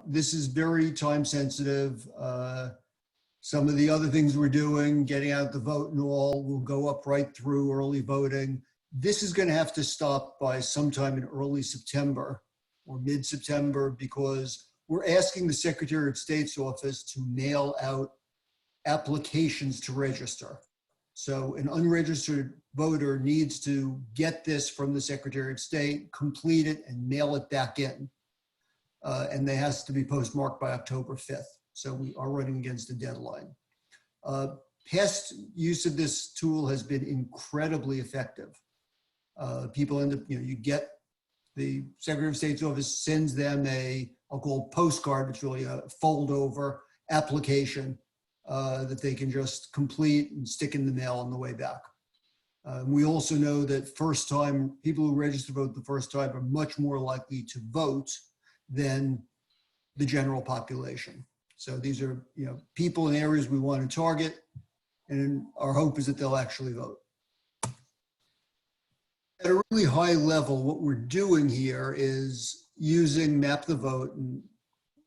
This is very time sensitive. Some of the other things we're doing, getting out the vote and all, will go up right through early voting. This is going to have to stop by sometime in early September or mid-September, because we're asking the Secretary of State's office to mail out applications to register. So an unregistered voter needs to get this from the Secretary of State, complete it, and mail it back in. And they has to be postmarked by October 5th. So we are running against a deadline. Past use of this tool has been incredibly effective. People end up, you get the Secretary of State's office sends them I'll call postcard, it's really a fold over application that they can just complete and stick in the mail on the way back. We also know that people who register to vote the first time are much more likely to vote than the general population. So these are, people in areas we want to target, and our hope is that they'll actually vote. At a really high level, what we're doing here is using MapTheVote, and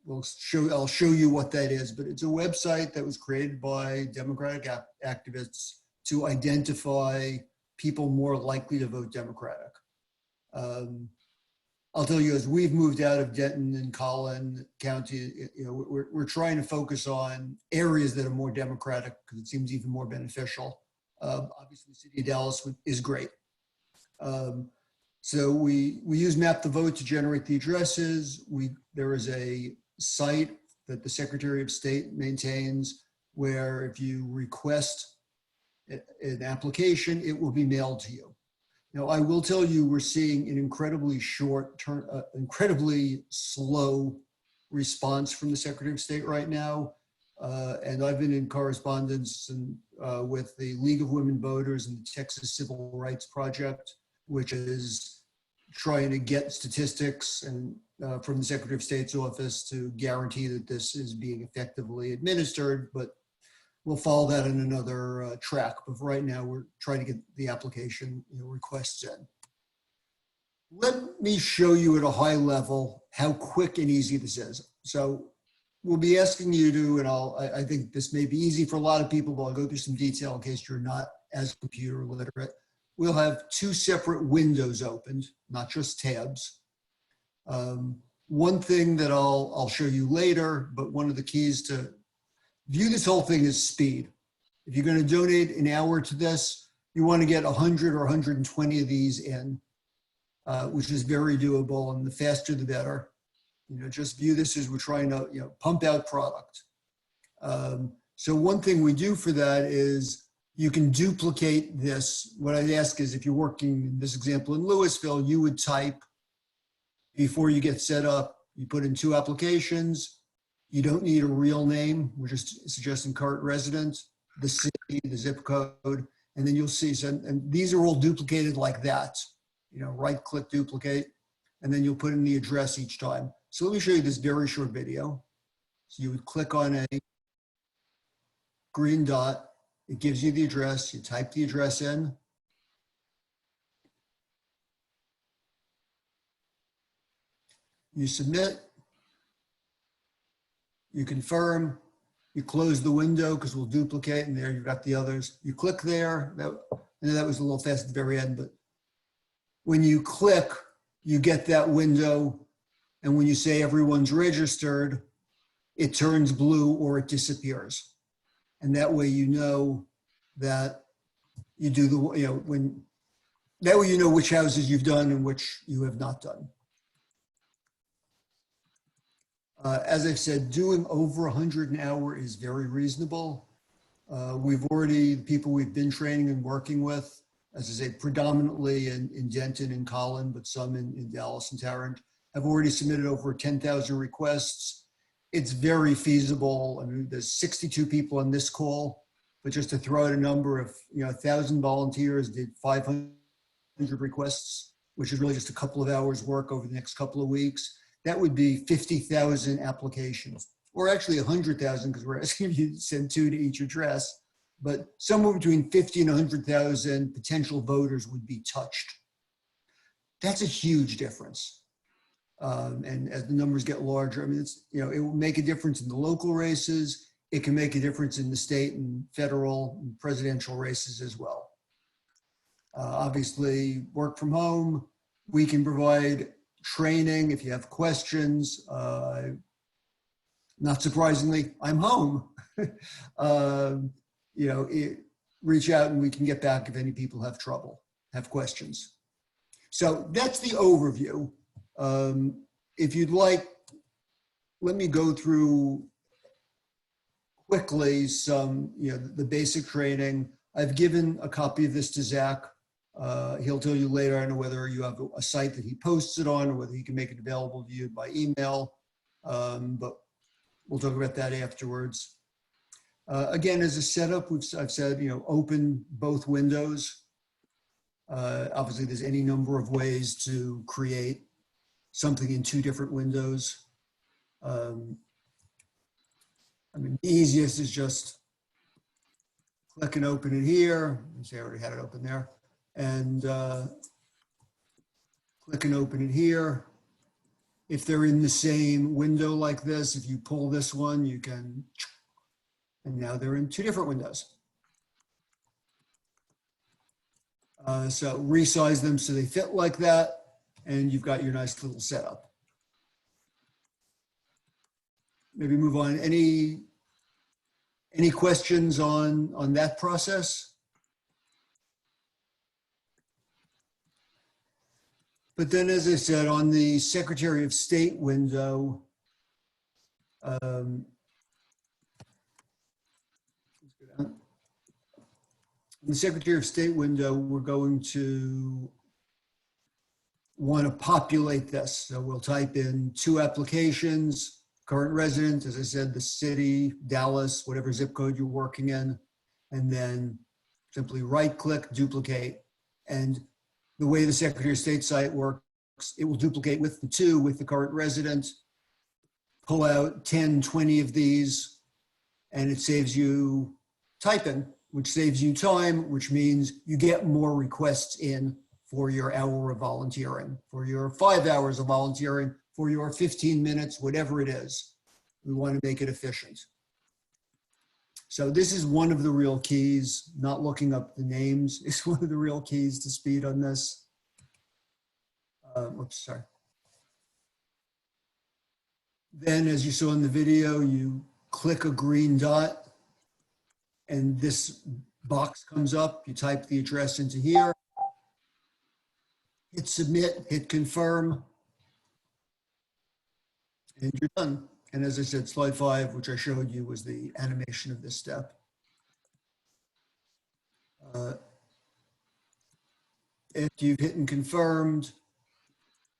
I'll show you what that is, but it's a website that was created by Democratic activists to identify people more likely to vote Democratic. I'll tell you, as we've moved out of Denton and Collin County, we're trying to focus on areas that are more Democratic because it seems even more beneficial. Obviously, the city of Dallas is great. So we use MapTheVote to generate the addresses. There is a site that the Secretary of State maintains where if you request an application, it will be mailed to you. Now, I will tell you, we're seeing an incredibly incredibly slow response from the Secretary of State right now. And I've been in correspondence with the League of Women Voters and the Texas Civil Rights Project, which is trying to get statistics from the Secretary of State's office to guarantee that this is being effectively administered, but we'll follow that in another track. But right now, we're trying to get the application requests in. Let me show you at a high level how quick and easy this is. So we'll be asking you to, and I think this may be easy for a lot of people, but I'll go through some detail in case you're not as computer literate. We'll have two separate windows opened, not just tabs. One thing that I'll show you later, but one of the keys to view this whole thing is speed. If you're going to donate an hour to this, you want to get 100 or 120 of these in, which is very doable, and the faster the better. Just view this as we're trying to pump out product. So one thing we do for that is you can duplicate this. What I'd ask is, if you're working in this example in Louisville, you would type, before you get set up, you put in 2 applications. You don't need a real name. We're just suggesting current resident, the city, the zip code, and then you'll see. So, and these are all duplicated like that. Right click duplicate, and then you'll put in the address each time. So let me show you this very short video. So you would click on a green dot. It gives you the address. You type the address in. You submit. You confirm. You close the window because we'll duplicate, and there you've got the others. You click there. And that was a little fast at the very end, but when you click, you get that window. And when you say everyone's registered, it turns blue or it disappears. And that way you know that you do that way you know which houses you've done and which you have not done. As I've said, doing over 100 an hour is very reasonable. The people we've been training and working with, as I say, predominantly in Denton and Collin, but some in Dallas and Tarrant, have already submitted over 10,000 requests. It's very feasible. I mean, there's 62 people on this call, but just to throw out a number of, 1,000 volunteers did 500 requests, which is really just a couple of hours work over the next couple of weeks. That would be 50,000 applications, or actually 100,000 because we're asking you to send 2 to each address, but somewhere between 50 and 100,000 potential voters would be touched. That's a huge difference. And as the numbers get larger, I mean, it's, you know, it will make a difference in the local races. It can make a difference in the state and federal and presidential races as well. Obviously, work from home, we can provide training if you have questions. Not surprisingly, I'm home. You know, reach out and we can get back if any people have trouble, have questions. So that's the overview. If you'd like, let me go through quickly some, you know, the basic training. I've given a copy of this to Zach. He'll tell you later, I don't know whether you have a site that he posts it on or whether he can make it available to you by email, but we'll talk about that afterwards. Again, as a setup, I've said, you know, open both windows. Obviously, there's any number of ways to create something in two different windows. I mean, the easiest is just click and open it here. See, I already had it open there. And click and open it here. If they're in the same window like this, if you pull this one, you can, and now they're in two different windows. So resize them so they fit like that, and you've got your nice little setup. Maybe move on. Any questions on that process? But then, as I said, on the Secretary of State window, in the Secretary of State window, we're going to want to populate this. So we'll type in 2 applications, current resident, as I said, the city, Dallas, whatever zip code you're working in, and then simply right-click, duplicate. And the way the Secretary of State site works, it will duplicate with the 2 with the current resident, pull out 10, 20 of these, and it saves you typing, which saves you time, which means you get more requests in for your hour of volunteering, for your 5 hours of volunteering, for your 15 minutes, whatever it is. We want to make it efficient. So this is one of the real keys. Not looking up the names is one of the real keys to speed on this. Oops, sorry. Then, as you saw in the video, you click a green dot and this box comes up. You type the address into here, hit submit, hit confirm, and you're done. And as I said, slide 5, which I showed you, was the animation of this step. After you've hit and confirmed,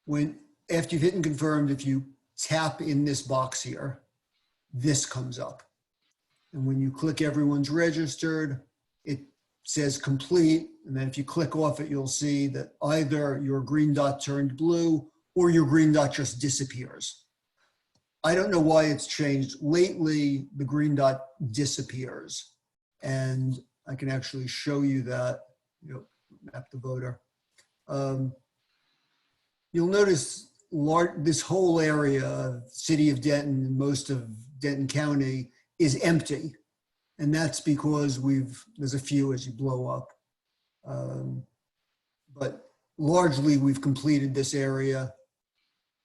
if you tap in this box here, this comes up. And when you click everyone's registered, it says complete. And then if you click off it, you'll see that either your green dot turned blue or your green dot just disappears. I don't know why it's changed. Lately, the green dot disappears. And I can actually show you that, you know, map the voter. You'll notice this whole area, city of Denton and most of Denton County, is empty. And that's because there's a few as you blow up. But largely we've completed this area,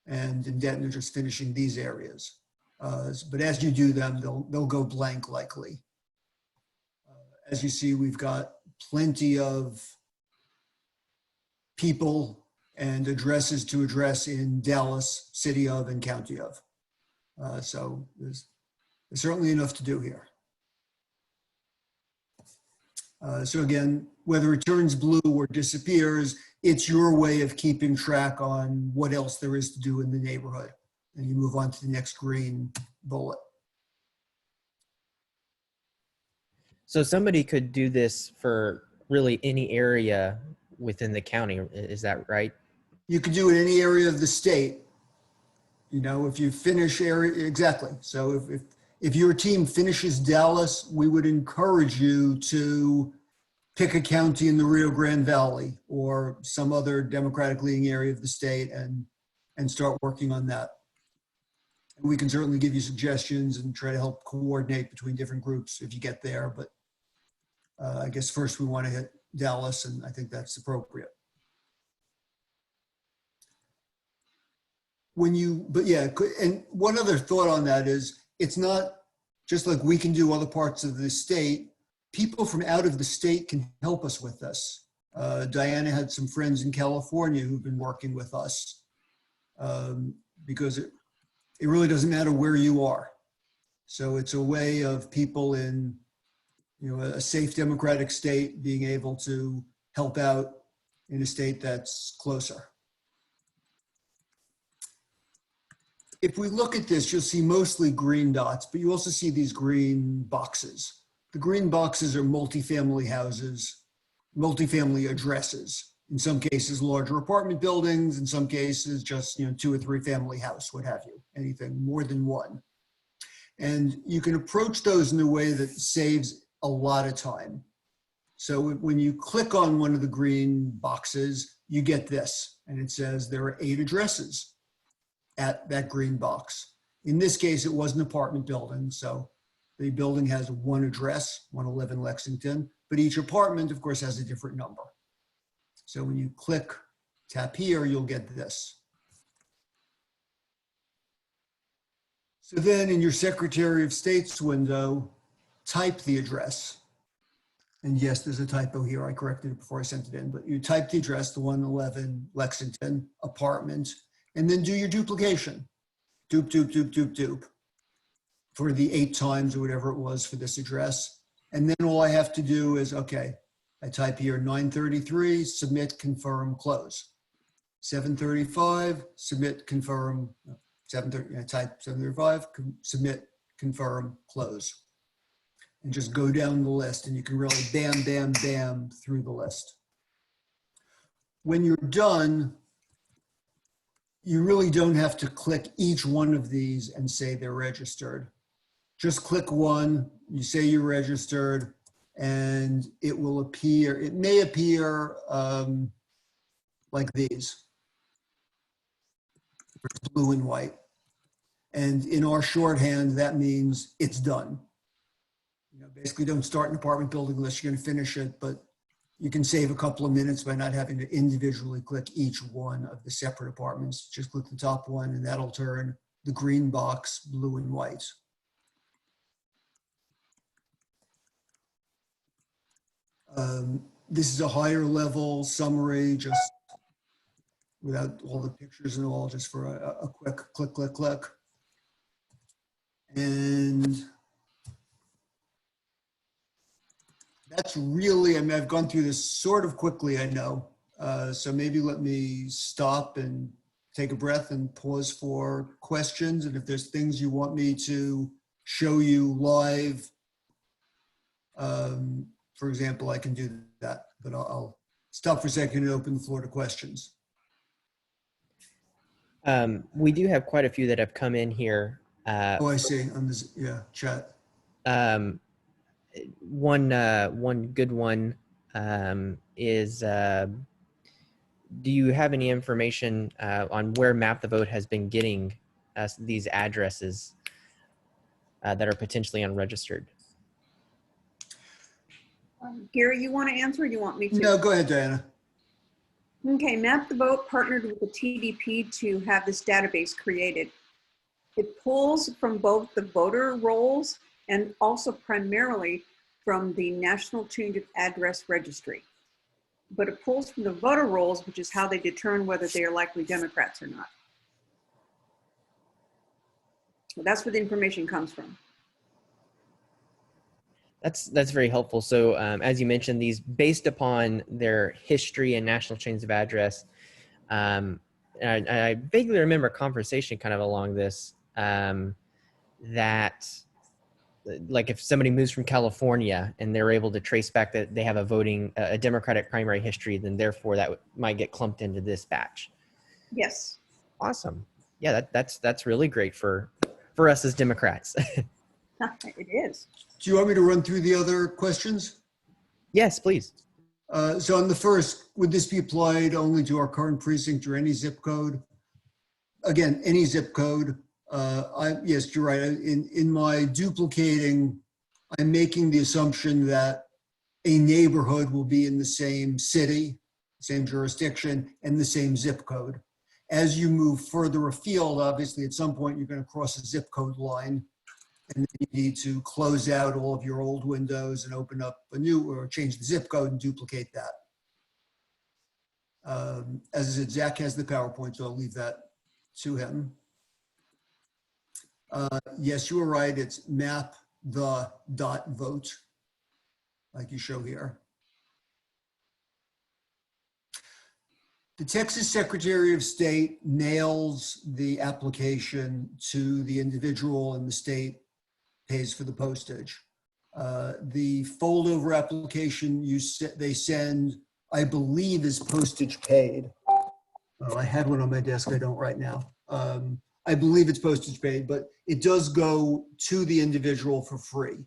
and in Denton they're just finishing these areas. But as you do them, they'll go blank likely. As you see, we've got plenty of people and addresses to address in Dallas, city of and county of. So there's certainly enough to do here. So again, whether it turns blue or disappears, it's your way of keeping track on what else there is to do in the neighborhood. And you move on to the next green bullet. So somebody could do this for really any area within the county, is that right? You could do it in any area of the state. You know, if you finish area, exactly. So if your team finishes Dallas, we would encourage you to pick a county in the Rio Grande Valley or some other Democratic leading area of the state and and start working on that. And we can certainly give you suggestions and try to help coordinate between different groups if you get there. But I guess first we want to hit Dallas, and I think that's appropriate. But yeah, and one other thought on that is, it's not just like we can do other parts of the state. People from out of the state can help us with this. Diana had some friends in California who've been working with us, because it really doesn't matter where you are. So it's a way of people in, a safe democratic state being able to help out in a state that's closer. If we look at this, you'll see mostly green dots, but you also see these green boxes. The green boxes are multifamily houses, multifamily addresses. In some cases, larger apartment buildings. In some cases, just 2 or 3 family house, what have you, anything more than one. And you can approach those in a way that saves a lot of time. So when you click on one of the green boxes, you get this, and it says there are 8 addresses at that green box. In this case, it was an apartment building, so the building has one address, 111 Lexington, but each apartment, of course, has a different number. So when you tap here, you'll get this. So then in your Secretary of State's window, type the address. And yes, there's a typo here. I corrected it before I sent it in, but you type the address, the 111 Lexington apartment, and then do your duplication. Dupe, dupe, dupe, dupe, dupe, for the 8 times or whatever it was for this address. And then all I have to do is, okay, I type here 933, submit, confirm, close. 735, submit, confirm, 730, I type 735, submit, confirm, close. And just go down the list, and you can really bam, bam, bam through the list. When you're done, you really don't have to click each one of these and say they're registered. Just click one, you say you're registered, and it will appear, it may appear like these, blue and white. And in our shorthand, that means it's done. Basically don't start an apartment building unless you're going to finish it, but you can save a couple of minutes by not having to individually click each one of the separate apartments. Just click the top one, and that'll turn the green box blue and white. This is a higher level summary, just without all the pictures and all, just for a quick click, click, click. And that's really, I mean, I've gone through this sort of quickly, I know. So maybe let me stop and take a breath and pause for questions. And if there's things you want me to show you live, for example, I can do that, but I'll stop for a second and open the floor to questions. We do have quite a few that have come in here. Oh, I see, on this, yeah, chat. One good one is, do you have any information on where MapTheVote has been getting us these addresses that are potentially unregistered? Gary, you want to answer, or do you want me to? No, go ahead, Diana. Okay, MapTheVote partnered with the TDP to have this database created. It pulls from both the voter rolls and also primarily from the National Change of Address Registry. But it pulls from the voter rolls, which is how they determine whether they are likely Democrats or not. So that's where the information comes from. That's very helpful. So as you mentioned, these based upon their history and national chains of address, I vaguely remember a conversation kind of along this, that like if somebody moves from California and they're able to trace back that they have a Democratic primary history, then therefore that might get clumped into this batch. Yes. Awesome. Yeah, that's really great for us as Democrats. It is. Do you want me to run through the other questions? Yes, please. So on the first, would this be applied only to our current precinct or any zip code? again, any zip code. Yes, you're right. In my duplicating, I'm making the assumption that a neighborhood will be in the same city, same jurisdiction, and the same zip code. As you move further afield, obviously, at some point, you're going to cross a zip code line, and then you need to close out all of your old windows and open up a new, or change the zip code and duplicate that. As I said, Zach has the PowerPoint, so I'll leave that to him. Yes, you were right. It's mapthe.vote, like you show here. The Texas Secretary of State mails the application to the individual, and the state pays for the postage. The fold-over application they send, I believe, is postage paid. Oh, I had one on my desk. I don't right now. I believe it's postage paid, but it does go to the individual for free.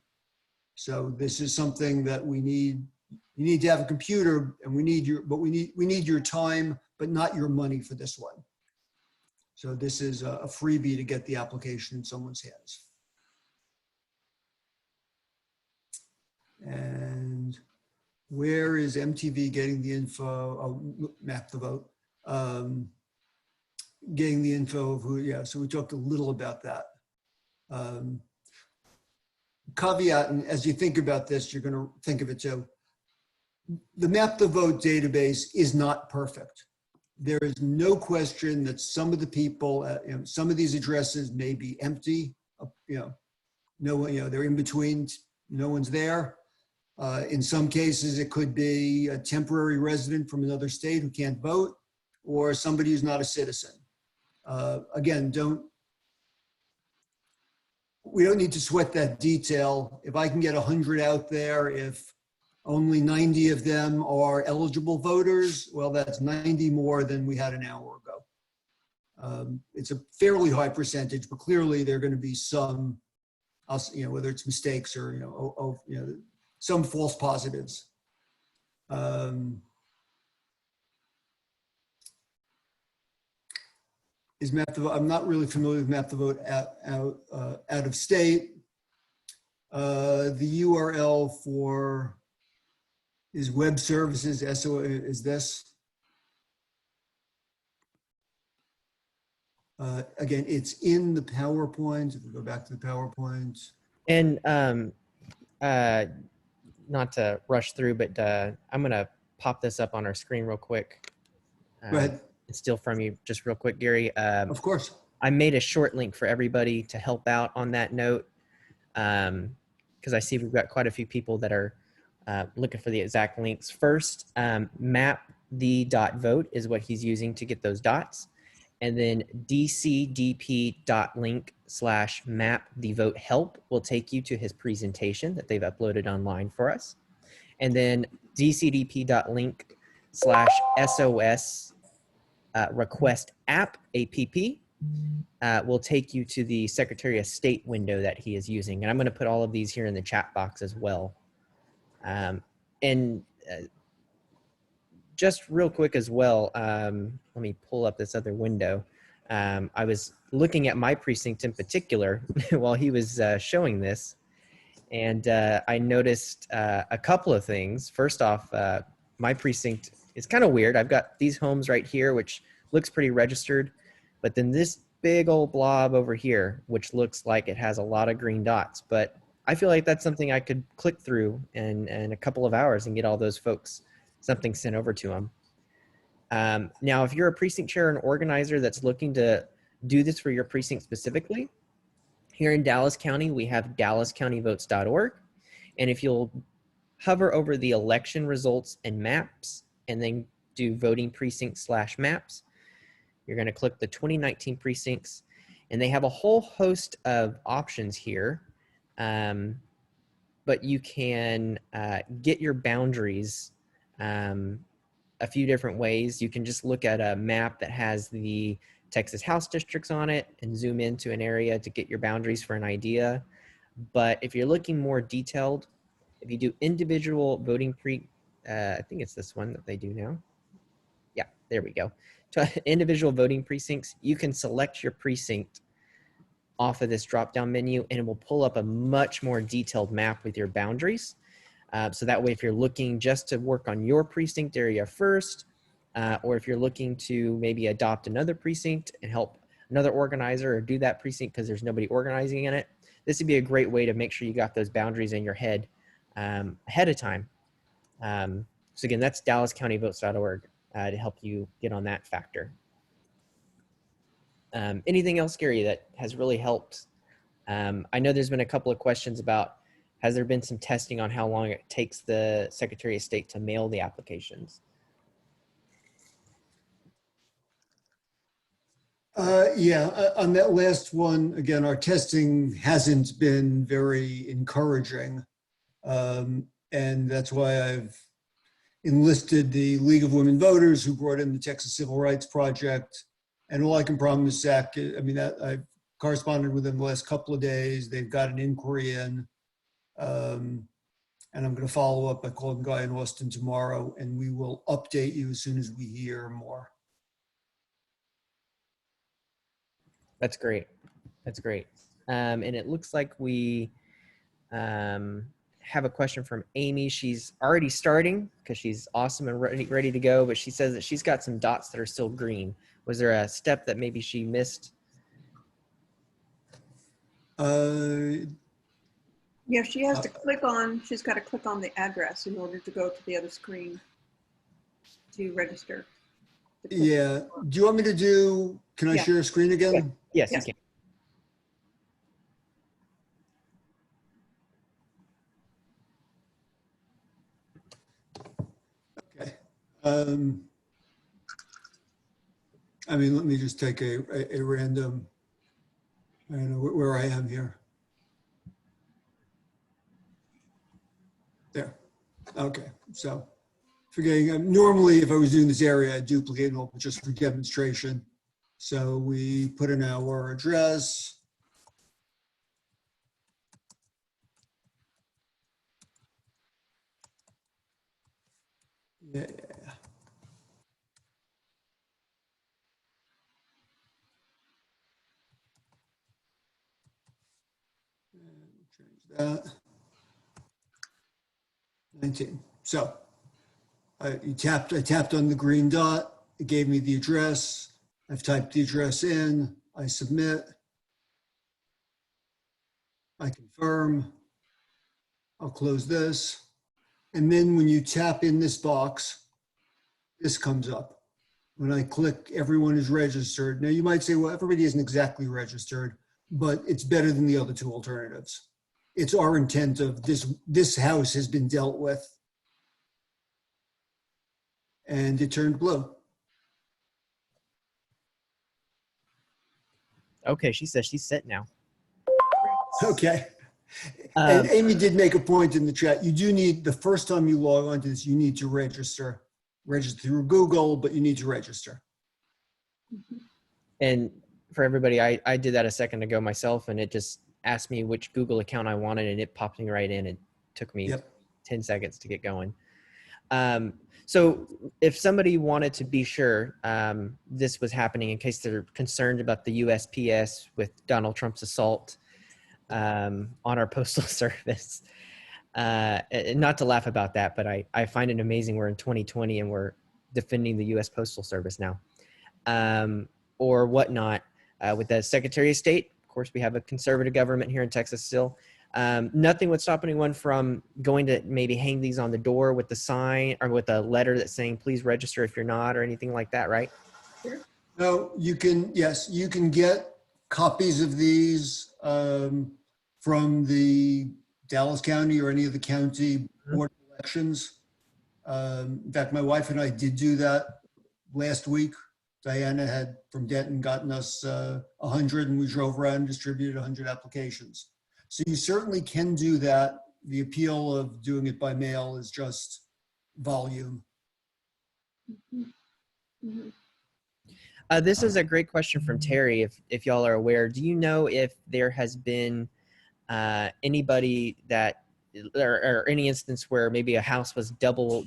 So this is something that we need. You need to have a computer, and we need your time, but not your money for this one. So this is a freebie to get the application in someone's hands. And where is MTV getting the info? Oh, MapTheVote. Getting the info of who, yeah, so we talked a little about that. Caveat, and as you think about this, you're going to think of it too. The MapTheVote database is not perfect. There is no question that some of the people, some of these addresses may be empty. No one, they're in between. No one's there. In some cases, it could be a temporary resident from another state who can't vote, or somebody who's not a citizen. Again, we don't need to sweat that detail. If I can get 100 out there, if only 90 of them are eligible voters, well, that's 90 more than we had an hour ago. It's a fairly high percentage, but clearly there are going to be some, whether it's mistakes or some false positives. Is MapTheVote? I'm not really familiar with MapTheVote out of state. The URL for is web services. SOS is this. Again, it's in the PowerPoint. If we go back to the PowerPoint. And not to rush through, but I'm going to pop this up on our screen real quick. Go ahead. It's still from you, just real quick, Gary. Of course. I made a short link for everybody to help out on that note, because I see we've got quite a few people that are looking for the exact links. First, mapthe.vote is what he's using to get those dots. And then dcdp.link/mapthevote help will take you to his presentation that they've uploaded online for us. And then dcdp.link/SOS request app will take you to the Secretary of State window that he is using. And I'm going to put all of these here in the chat box as well. Just real quick as well, let me pull up this other window. I was looking at my precinct in particular while he was showing this, and I noticed a couple of things. First off, my precinct is kind of weird. I've got these homes right here, which looks pretty registered, but then this big old blob over here, which looks like it has a lot of green dots. But I feel like that's something I could click through in a couple of hours and get all those folks something sent over to them. Now, if you're a precinct chair and organizer that's looking to do this for your precinct specifically, here in Dallas County, we have dallascountyvotes.org. And if you'll hover over the election results and maps, and then do voting precinct/maps, you're going to click the 2019 precincts, and they have a whole host of options here. But you can get your boundaries a few different ways. You can just look at a map that has the Texas House districts on it and zoom into an area to get your boundaries for an idea. But if you're looking more detailed, if you do individual voting I think it's this one that they do now. Yeah, there we go. individual voting precincts, you can select your precinct off of this drop-down menu, and it will pull up a much more detailed map with your boundaries. So that way, if you're looking just to work on your precinct area first, or if you're looking to maybe adopt another precinct and help another organizer or do that precinct because there's nobody organizing in it, this would be a great way to make sure you got those boundaries in your head ahead of time. So again, that's DallasCountyVotes.org to help you get on that factor. Anything else, Gary, that has really helped? I know there's been a couple of questions about, has there been some testing on how long it takes the Secretary of State to mail the applications? On that last one, again, our testing hasn't been very encouraging. And that's why I've enlisted the League of Women Voters, who brought in the Texas Civil Rights Project. And all I can promise, Zach, I mean, I've corresponded with them the last couple of days. They've got an inquiry in. And I'm going to follow up by calling Guy in Austin tomorrow, and we will update you as soon as we hear more. That's great. That's great. And it looks like we have a question from Amy. She's already starting because she's awesome and ready to go, but she says that she's got some dots that are still green. Was there a step that maybe she missed? Yeah, she has to she's got to click on the address in order to go to the other screen to register. Yeah. Do you want me to can I share a screen again? Yes, you can. Okay. I mean, let me just take a random, I don't know where I am here. There. Okay. So forgetting, normally if I was doing this area, I'd duplicate it all just for demonstration. So we put in our address. Yeah. Change that. 19. So I tapped on the green dot. It gave me the address. I've typed the address in. I submit. I confirm. I'll close this. And then when you tap in this box, this comes up. When I click, everyone is registered. Now you might say, well, everybody isn't exactly registered, but it's better than the other two alternatives. It's our intent of this house has been dealt with. And it turned blue. Okay, she says she's set now. Okay. And Amy did make a point in the chat. You do need, the first time you log onto this, you need to register through Google, but you need to register. And for everybody, I did that a second ago myself, and it just asked me which Google account I wanted, and it popped me right in. It took me 10 seconds to get going. So if somebody wanted to be sure this was happening in case they're concerned about the USPS with Donald Trump's assault on our postal service, not to laugh about that, but I find it amazing we're in 2020 and we're defending the US Postal Service now, or whatnot. With the Secretary of State, of course, we have a conservative government here in Texas still. Nothing would stop anyone from going to maybe hang these on the door with the sign or with a letter that's saying, please register if you're not, or anything like that, right? Sure. No, you can, yes, you can get copies of these from the Dallas County or any of the county board of elections. In fact, my wife and I did do that last week. Diana had from Denton gotten us 100, and we drove around and distributed 100 applications. So you certainly can do that. The appeal of doing it by mail is just volume. This is a great question from Terry. If y'all are aware, do you know if there has been anybody that, or any instance where maybe a house was double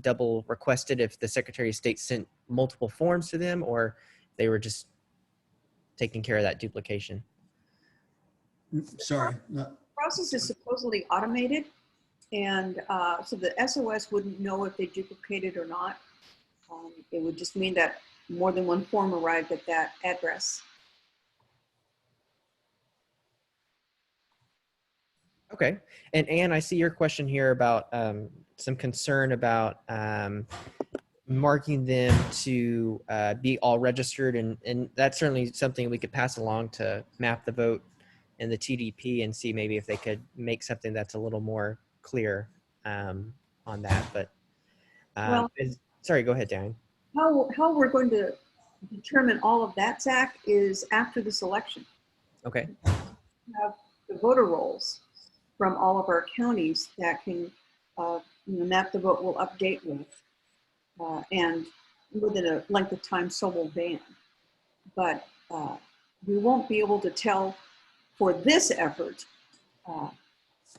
double requested if the Secretary of State sent multiple forms to them, or they were just taking care of that duplication? Sorry. The process is supposedly automated, and so the SOS wouldn't know if they duplicated or not. It would just mean that more than one form arrived at that address. Okay. And Anne, I see your question here about some concern about marking them to be all registered. And that's certainly something we could pass along to MapTheVote and the TDP and see maybe if they could make something that's a little more clear on that. But Well, sorry, go ahead, Dan. how we're going to determine all of that, Zach, is after this election. Okay. We have the voter rolls from all of our counties that can, MapTheVote will update with, and within a length of time, so will Van. But we won't be able to tell for this effort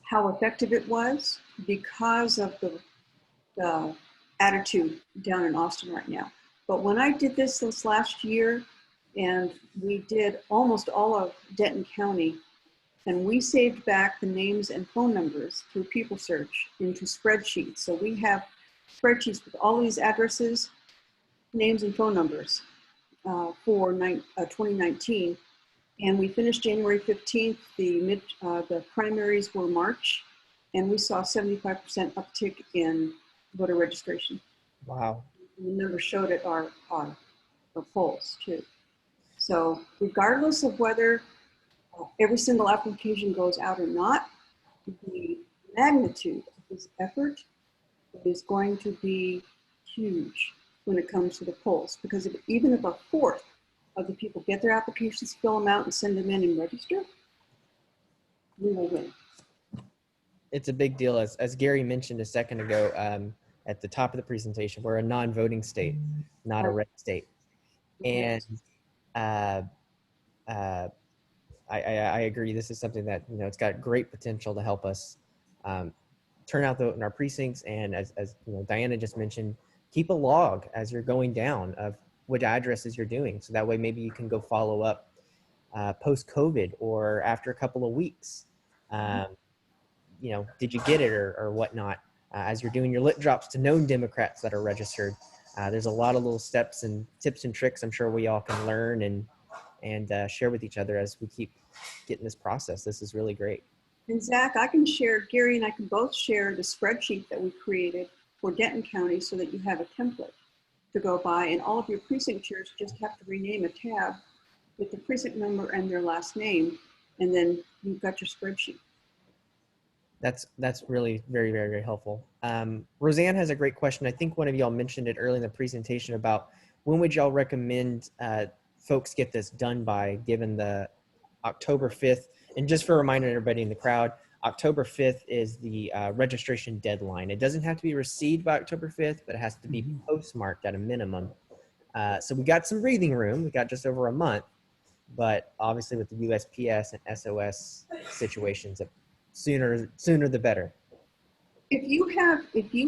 how effective it was because of the attitude down in Austin right now. But when I did this last year, and we did almost all of Denton County, and we saved back the names and phone numbers through people search into spreadsheets. So we have spreadsheets with all these addresses, names and phone numbers for 2019. And we finished January 15th. The primaries were March, and we saw 75% uptick in voter registration. Wow. The numbers showed at our polls too. So regardless of whether every single application goes out or not, the magnitude of this effort is going to be huge when it comes to the polls, because even if a fourth of the people get their applications, fill them out and send them in and register, we will win. It's a big deal. As Gary mentioned a second ago at the top of the presentation, we're a non-voting state, not a red state. And I agree. This is something that, it's got great potential to help us turn out the vote in our precincts. And as Diana just mentioned, keep a log as you're going down of which addresses you're doing. So that way, maybe you can go follow up post-COVID or after a couple of weeks. Did you get it or whatnot? As you're doing your lit drops to known Democrats that are registered, there's a lot of little steps and tips and tricks I'm sure we all can learn and share with each other as we keep getting this process. This is really great. And Zach, I can share, Gary and I can both share the spreadsheet that we created for Denton County so that you have a template to go by, and all of your precinct chairs just have to rename a tab with the precinct number and their last name, and then you've got your spreadsheet. That's really very, very, very helpful. Roseanne has a great question. I think one of y'all mentioned it early in the presentation about when would y'all recommend folks get this done by, given the October 5th. And just for a reminder to everybody in the crowd, October 5th is the registration deadline. It doesn't have to be received by October 5th, but it has to be postmarked at a minimum. So we got some breathing room. We got just over a month, but obviously with the USPS and SOS situations, sooner the better. If you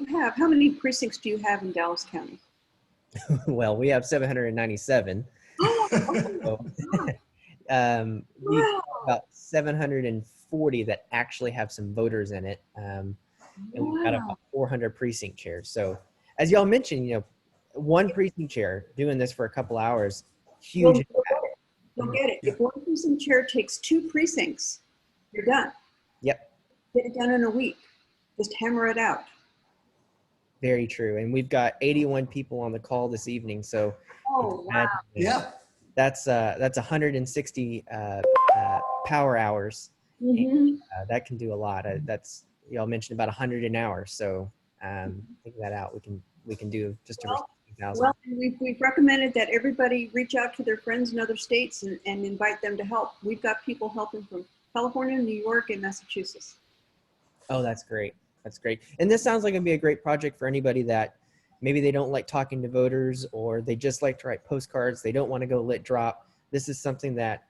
have, how many precincts do you have in Dallas County? Well, we have 797. So, we've got about 740 that actually have some voters in it. And we've got about 400 precinct chairs. So as y'all mentioned, one precinct chair doing this for a couple hours, huge. You'll get it. If one precinct chair takes 2 precincts, you're done. Yep. Get it done in a week. Just hammer it out. Very true. And we've got 81 people on the call this evening. So wow. Yeah. That's 160 power hours. Mm-hmm. And, that can do a lot. That's, y'all mentioned about 100 an hour. So think that out. We can do just over 60,000. Well, we've recommended that everybody reach out to their friends in other states and invite them to help. We've got people helping from California, New York, and Massachusetts. Oh, that's great. That's great. And this sounds like it'd be a great project for anybody that maybe they don't like talking to voters, or they just like to write postcards. They don't want to go lit drop. This is something that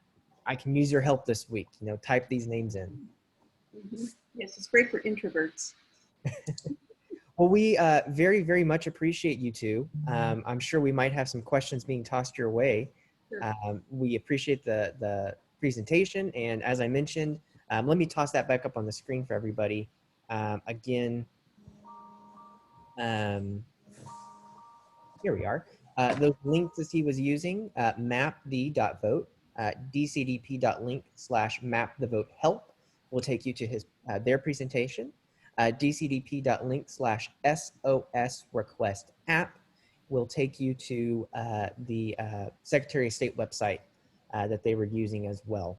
I can use your help this week. Type these names in. Mm-hmm. Yes, it's great for introverts. Well, we very, very much appreciate you two. I'm sure we might have some questions being tossed your way. Sure. We appreciate the presentation. And as I mentioned, let me toss that back up on the screen for everybody. Again, here we are. Those links that he was using, mapthe.vote, dcdp.link/mapthevote help will take you to his their presentation. dcdp.link/SOS request app will take you to the Secretary of State website that they were using as well.